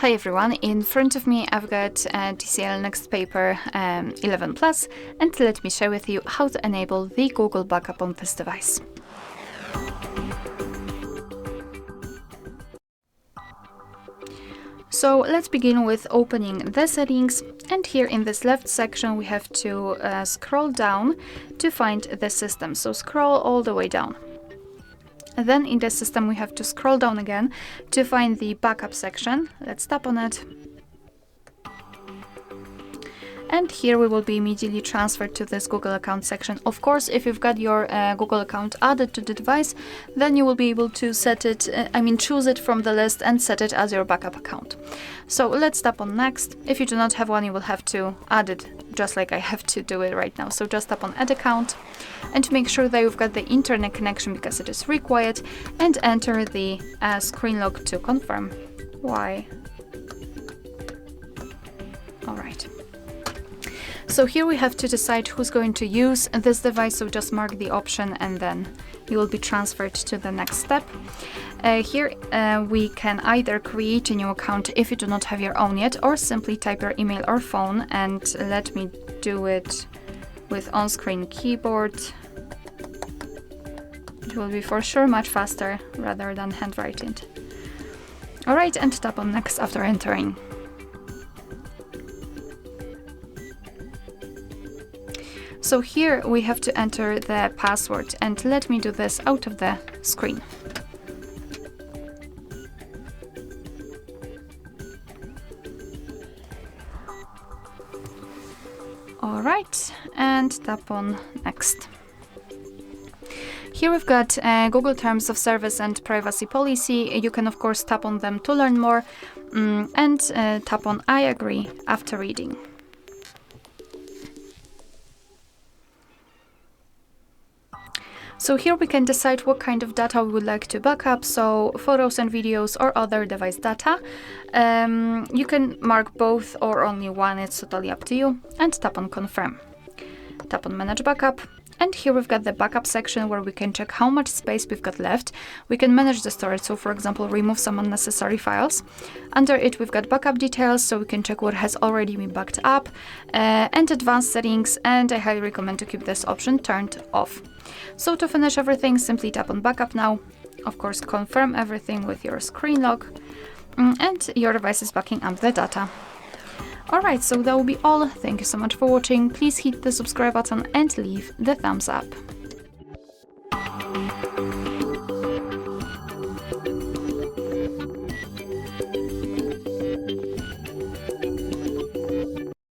Hi everyone, in front of me I've got TCL NXTpaper 11 Plus, and let me share with you how to enable the Google backup on this device. So let's begin with opening the settings, and here in this left section we have to scroll down to find the system. So scroll all the way down. Then in the system we have to scroll down again to find the backup section. Let's tap on it. And here we will be immediately transferred to this Google account section. Of course, if you've got your Google account added to the device, then you will be able to set it, choose it from the list and set it as your backup account. So let's tap on next. If you do not have one, you will have to add it just like I have to do it right now. So just tap on add account and make sure that you've got the internet connection because it is required, and enter the screen lock to confirm. Why? All right. So here we have to decide who's going to use this device, so just mark the option and then you will be transferred to the next step. Here we can either create a new account if you do not have your own yet, or simply type your email or phone, and let me do it with on-screen keyboard. It will be for sure much faster rather than handwriting. Alright, and tap on next after entering. So here we have to enter the password, and let me do this out of the screen. Alright, and tap on next. Here we've got Google Terms of Service and Privacy Policy. You can of course tap on them to learn more, and tap on I agree after reading. So here we can decide what kind of data we would like to backup, so photos and videos or other device data. You can mark both or only one, it's totally up to you, and tap on confirm. Tap on manage backup, and here we've got the backup section where we can check how much space we've got left. We can manage the storage, so for example remove some unnecessary files. Under it we've got backup details, so we can check what has already been backed up, and advanced settings, and I highly recommend to keep this option turned off. So to finish everything, simply tap on backup now. Of course, confirm everything with your screen lock, and your device is backing up the data. Alright, so that will be all. Thank you so much for watching. Please hit the subscribe button and leave the thumbs up.